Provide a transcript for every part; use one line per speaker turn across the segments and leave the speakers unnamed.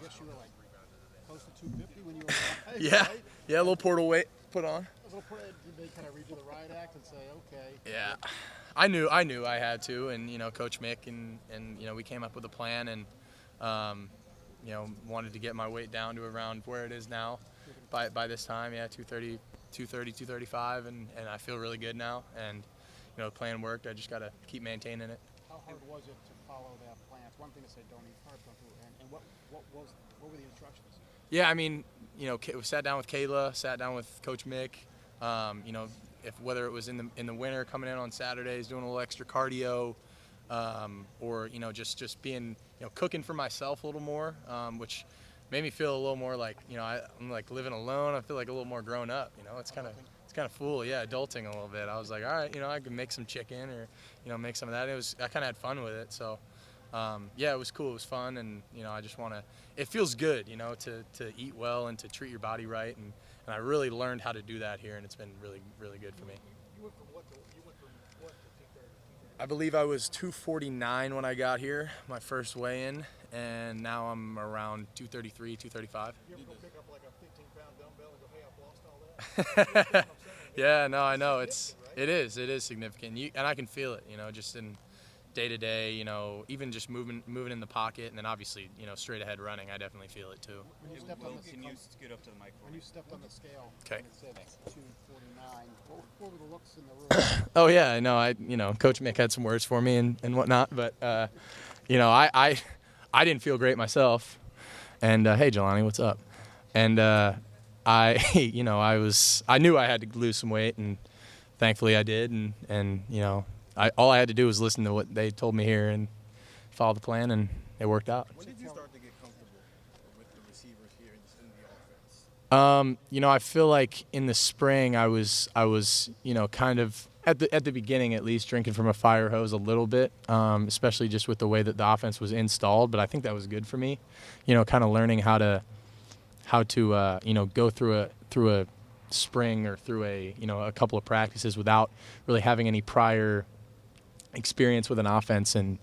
guess you were like close to 250 when you were alive,
Yeah,
right?
yeah, a little portal weight put on.
Did they kind of read you the riot act and say, okay?
Yeah, I knew I had to, and Coach Mick and we came up with a plan, and wanted to get my weight down to around where it is now by this time. Yeah, 230, 235, and I feel really good now, and the plan worked. I just got to keep maintaining it.
How hard was it to follow that plan? It's one thing to say don't eat carbs, don't do it. And what were the instructions?
Yeah, I mean, we sat down with Kayla, sat down with Coach Mick. If whether it was in the winter, coming in on Saturdays, doing a little extra cardio, or just being cooking for myself a little more, which made me feel a little more like I'm like living alone. I feel like a little more grown up. It's kind of cool. Yeah, adulting a little bit. I was like, all right, I could make some chicken or make some of that. I kind of had fun with it. So yeah, it was cool. It was fun, and I just want to. It feels good, to eat well and to treat your body right, and I really learned how to do that here, and it's been really, really good for me.
You went from what to 230?
I believe I was 249 when I got here, my first weigh-in, and now I'm around 233, 235.
You ever go pick up like a 15-pound dumbbell and go, hey, I've lost all that?
Yeah, no, I know. It is significant, and I can feel it, just in day-to-day, even just moving in the pocket, and then obviously, straight ahead running, I definitely feel it too.
When you stepped on the
Can you scoot up to the mic?
When you stepped on the scale,
Okay.
and it said 249, what were the looks in the room?
Oh yeah, I know. Coach Mick had some words for me and whatnot, but I didn't feel great myself. And hey, Jelani, what's up? And I knew I had to lose some weight, and thankfully I did. And all I had to do was listen to what they told me here and follow the plan, and it worked out.
When did you start to get comfortable with the receivers here in the offense?
I feel like in the spring I was kind of at the beginning at least drinking from a fire hose a little bit, especially just with the way that the offense was installed. But I think that was good for me, kind of learning how to go through a spring or through a couple of practices without really having any prior experience with an offense, and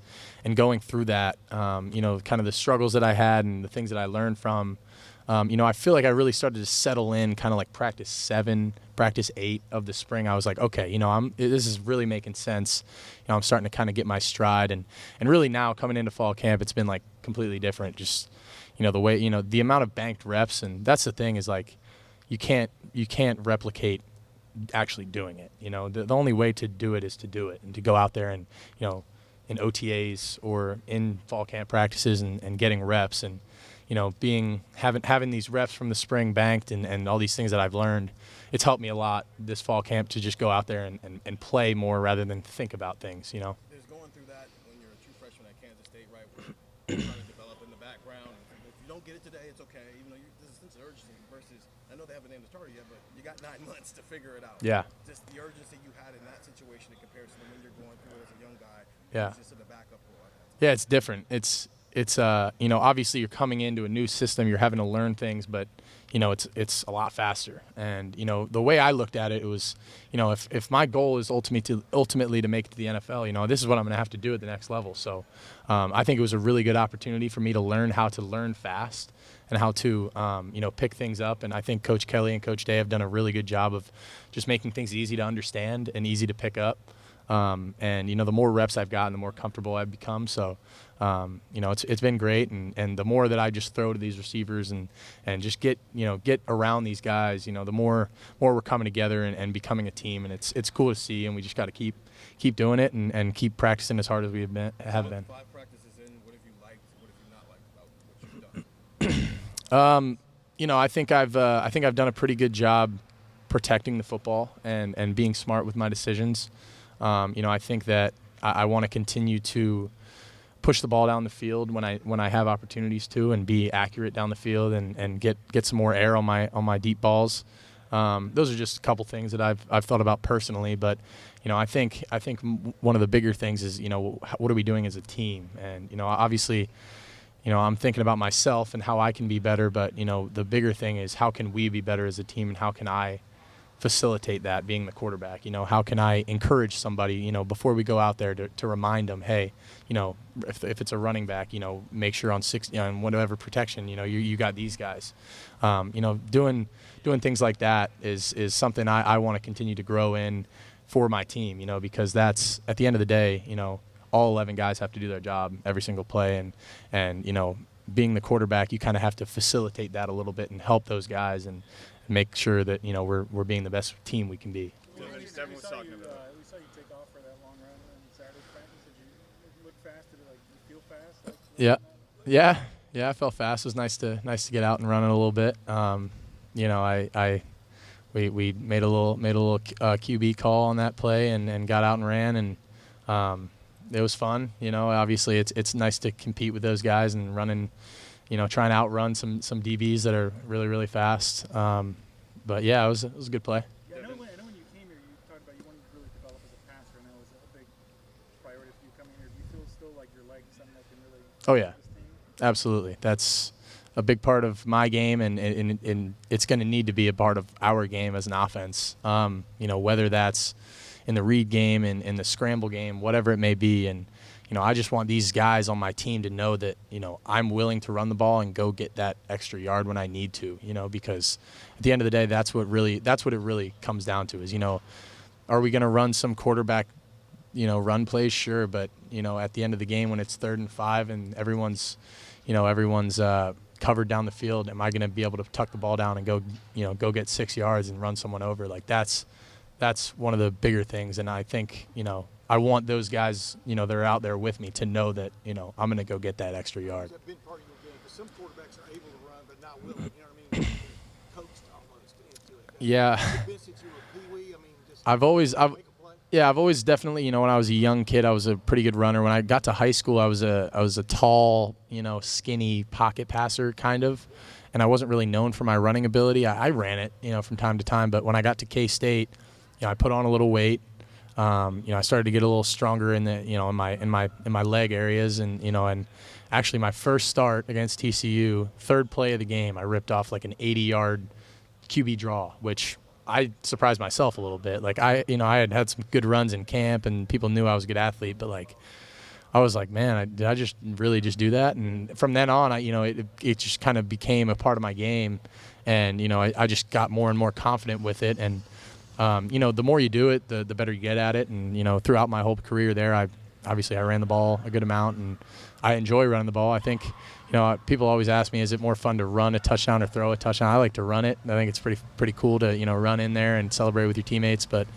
going through that, kind of the struggles that I had and the things that I learned from. I feel like I really started to settle in kind of like practice 7, practice 8 of the spring. I was like, okay, this is really making sense. I'm starting to kind of get my stride, and really now coming into fall camp, it's been like completely different. Just, the way, the amount of banked reps, and that's the thing is like, you can't replicate actually doing it. The only way to do it is to do it, and to go out there and, in OTAs or in fall camp practices and getting reps, and having these reps from the spring banked, and all these things that I've learned, it's helped me a lot this fall camp to just go out there and play more rather than think about things.
There's going through that when you're a true freshman at Kansas State, right? Where you're trying to develop in the background. If you don't get it today, it's okay. There's a sense of urgency versus, I know they haven't named the starter yet, but you got 9 months to figure it out.
Yeah.
Just the urgency you had in that situation in comparison to when you're going through it as a young guy.
Yeah.
Just in the backup role.
Yeah, it's different. It's obviously you're coming into a new system, you're having to learn things, but it's a lot faster. And the way I looked at it was, if my goal is ultimately to make it to the NFL, this is what I'm going to have to do at the next level. So I think it was a really good opportunity for me to learn how to learn fast and how to pick things up. And I think Coach Kelly and Coach Day have done a really good job of just making things easy to understand and easy to pick up. And the more reps I've gotten, the more comfortable I've become. So it's been great, and the more that I just throw to these receivers and just get around these guys, the more we're coming together and becoming a team, and it's cool to see, and we just got to keep doing it and keep practicing as hard as we have been.
5 practices in, what have you liked? What have you not liked about what you've done?
I think I've done a pretty good job protecting the football and being smart with my decisions. I think that I want to continue to push the ball down the field when I have opportunities to, and be accurate down the field and get some more air on my deep balls. Those are just a couple things that I've thought about personally, but I think one of the bigger things is what are we doing as a team, and obviously I'm thinking about myself and how I can be better, but the bigger thing is how can we be better as a team, and how can I facilitate that being the quarterback? How can I encourage somebody, before we go out there to remind them, hey, if it's a running back, make sure on on whatever protection, you got these guys. Doing things like that is something I want to continue to grow in for my team, because that's, at the end of the day, all 11 guys have to do their job every single play, and being the quarterback, you kind of have to facilitate that a little bit and help those guys and make sure that we're being the best team we can be.
We saw you take off for that long run in Saturday's practice. Did you look fast? Did you feel fast?
Yeah. I felt fast. It was nice to get out and run it a little bit. We made a little QB call on that play and got out and ran, and it was fun. Obviously it's nice to compete with those guys and running, trying to outrun some DBs that are really, really fast. But yeah, it was a good play.
Yeah, I know when you came here, you talked about you wanted to really develop as a passer, and that was a big priority for you coming here. Do you feel still like your legs something that can really
Oh yeah,
help this team?
absolutely. That's a big part of my game, and it's going to need to be a part of our game as an offense. Whether that's in the read game and in the scramble game, whatever it may be. And, I just want these guys on my team to know that, I'm willing to run the ball and go get that extra yard when I need to, because at the end of the day, that's what it really comes down to is, are we going to run some quarterback, run plays? Sure. But, at the end of the game, when it's 3rd and 5 and everyone's covered down the field, am I going to be able to tuck the ball down and go get 6 yards and run someone over? Like that's one of the bigger things. And I think, I want those guys, that are out there with me to know that, I'm going to go get that extra yard.
Has that been part of your game? Because some quarterbacks are able to run but not willing, you know what I mean? Coached almost into it.
Yeah.
Has it been since you were a peewee? I mean, just
I've always definitely, when I was a young kid, I was a pretty good runner. When I got to high school, I was a tall, skinny pocket passer kind of, and I wasn't really known for my running ability. I ran it, from time to time, but when I got to K-State, I put on a little weight. I started to get a little stronger in the, in my leg areas, and actually my first start against TCU, 3rd play of the game, I ripped off like an 80-yard QB draw, which I surprised myself a little bit. Like I had some good runs in camp, and people knew I was a good athlete, but like I was like, man, did I just really just do that? And from then on, it just kind of became a part of my game, and I just got more and more confident with it, and the more you do it, the better you get at it. And throughout my whole career there, I ran the ball a good amount, and I enjoy running the ball. I think people always ask me, is it more fun to run a touchdown or throw a touchdown? I like to run it. I think it's pretty cool to run in there and celebrate with your teammates. But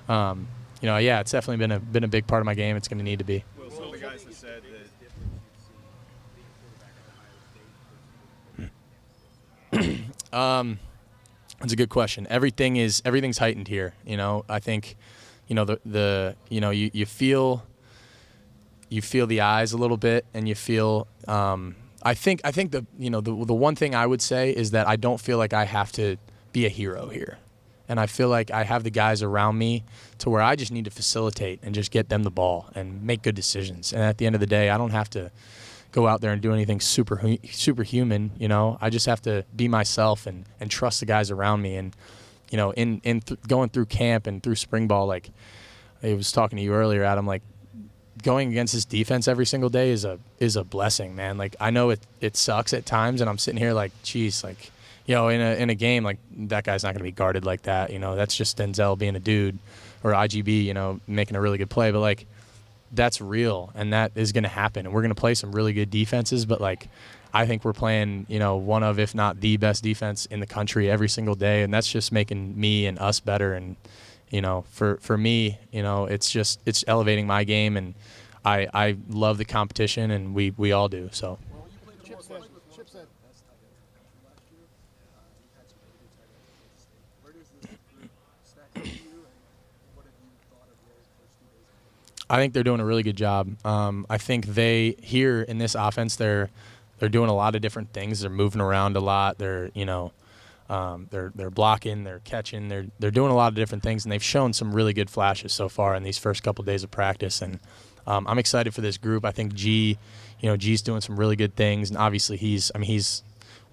yeah, it's definitely been a big part of my game. It's going to need to be.
Well, some of the guys have said that.
That's a good question. Everything's heightened here. I think, you feel the eyes a little bit, and you feel. I think the one thing I would say is that I don't feel like I have to be a hero here, and I feel like I have the guys around me to where I just need to facilitate and just get them the ball and make good decisions. And at the end of the day, I don't have to go out there and do anything superhuman. I just have to be myself and trust the guys around me. And going through camp and through spring ball, like I was talking to you earlier, Adam, like going against this defense every single day is a blessing, man. Like I know it sucks at times, and I'm sitting here like, geez, like in a game, like that guy's not going to be guarded like that. That's just Denzel being a dude, or IGB, making a really good play, but like. That's real, and that is going to happen. And we're going to play some really good defenses, but like I think we're playing, one of, if not the best defense in the country every single day, and that's just making me and us better. And for me, it's elevating my game, and I love the competition, and we all do. So.
Well, you played Chip said. Where does this group stack up to you, and what have you thought of your first 2 days?
I think they're doing a really good job. I think they here in this offense, they're doing a lot of different things. They're moving around a lot. They're they're blocking, they're catching, they're doing a lot of different things, and they've shown some really good flashes so far in these first couple of days of practice. And I'm excited for this group. I think G's doing some really good things, and obviously he's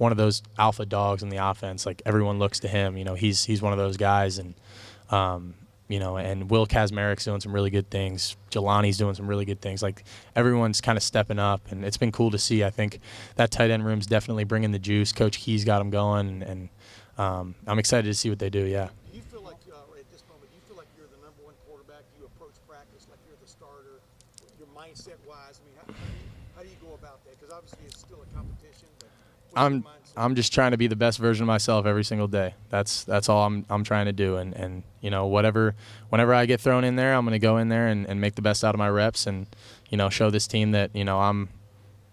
one of those alpha dogs in the offense. Like everyone looks to him. You know, he's one of those guys, and you know, and Will Kazmarik's doing some really good things. Jelani's doing some really good things. Like everyone's kind of stepping up, and it's been cool to see. I think that tight end room's definitely bringing the juice. Coach Key's got them going, and I'm excited to see what they do. Yeah.
Do you feel like at this moment, do you feel like you're the number one quarterback? You approach practice like you're the starter. Your mindset wise, I mean, how do you go about that? Because obviously it's still a competition. But what's your mindset?
I'm just trying to be the best version of myself every single day. That's all I'm trying to do. And you know, whenever I get thrown in there, I'm going to go in there and make the best out of my reps, and you know, show this team that, you know, I'm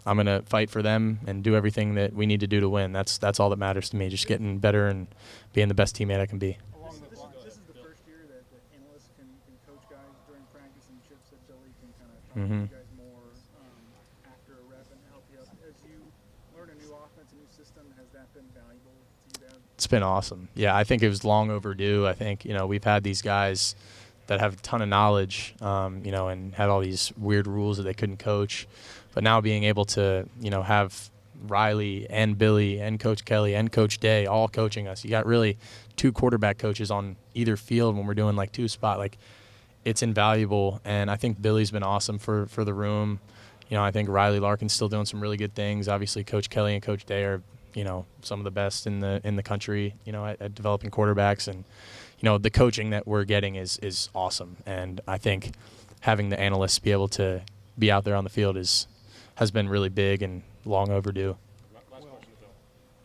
going to fight for them and do everything that we need to do to win. That's all that matters to me. Just getting better and being the best teammate I can be.
This is the first year that the analysts can coach guys during practice, and Chip said Billy can kind of talk to you guys more after a rep and help you out. As you learn a new offense, a new system, has that been valuable to you to have?
It's been awesome. Yeah, I think it was long overdue. I think, you know, we've had these guys that have a ton of knowledge, you know, and had all these weird rules that they couldn't coach. But now being able to, you know, have Riley and Billy and Coach Kelly and Coach Day all coaching us. You got really 2 quarterback coaches on either field when we're doing like 2 spot. Like, it's invaluable. And I think Billy's been awesome for the room. You know, I think Riley Larkin's still doing some really good things. Obviously, Coach Kelly and Coach Day are, you know, some of the best in the country, you know, at developing quarterbacks. And, you know, the coaching that we're getting is awesome. And I think having the analysts be able to be out there on the field has been really big and long overdue.
Last question, Phil.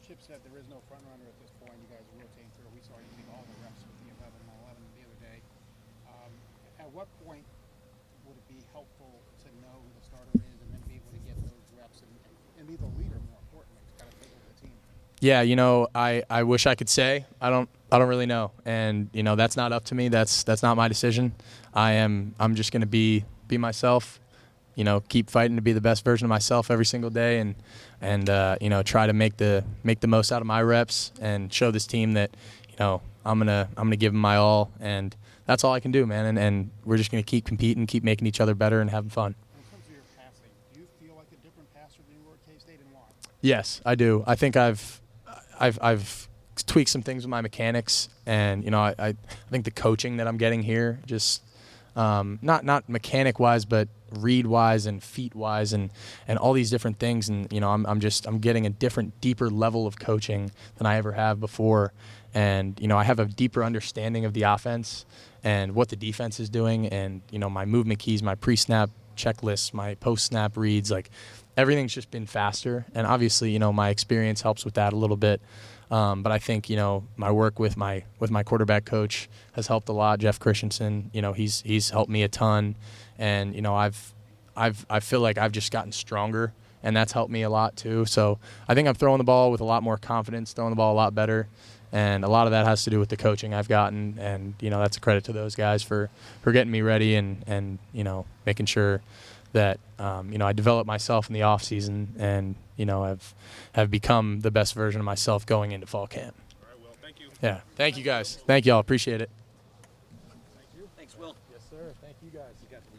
Chip said there is no front runner at this point. You guys are rotating through. We saw you lead all the reps with the 11 on 11 the other day. At what point would it be helpful to know who the starter is and then be able to get those reps and be the leader, more importantly, to kind of take over the team?
Yeah, you know, I wish I could say. I don't really know. And, you know, that's not up to me. That's not my decision. I'm just going to be myself. You know, keep fighting to be the best version of myself every single day, and you know, try to make the most out of my reps and show this team that, you know, I'm gonna give them my all, and that's all I can do, man. And we're just gonna keep competing, keep making each other better, and having fun.
When it comes to your passing, do you feel like a different passer than you were at K-State, and why?
Yes, I do. I think I've tweaked some things with my mechanics, and you know, I think the coaching that I'm getting here just not mechanic wise, but read wise and feet wise and all these different things. And you know, I'm getting a different, deeper level of coaching than I ever have before. And you know, I have a deeper understanding of the offense and what the defense is doing, and you know, my movement keys, my pre-snap checklists, my post-snap reads, like everything's just been faster. And obviously, you know, my experience helps with that a little bit. But I think, you know, my work with my quarterback coach has helped a lot. Jeff Christensen, you know, he's helped me a ton, and you know, I feel like I've just gotten stronger, and that's helped me a lot too. So I think I'm throwing the ball with a lot more confidence, throwing the ball a lot better, and a lot of that has to do with the coaching I've gotten, and you know, that's a credit to those guys for getting me ready and you know, making sure that you know, I develop myself in the off season, and you know, have become the best version of myself going into fall camp.
All right, well, thank you.
Yeah, thank you guys. Thank y'all. Appreciate it.
Thanks, Will.
Yes, sir. Thank you guys.
We got you.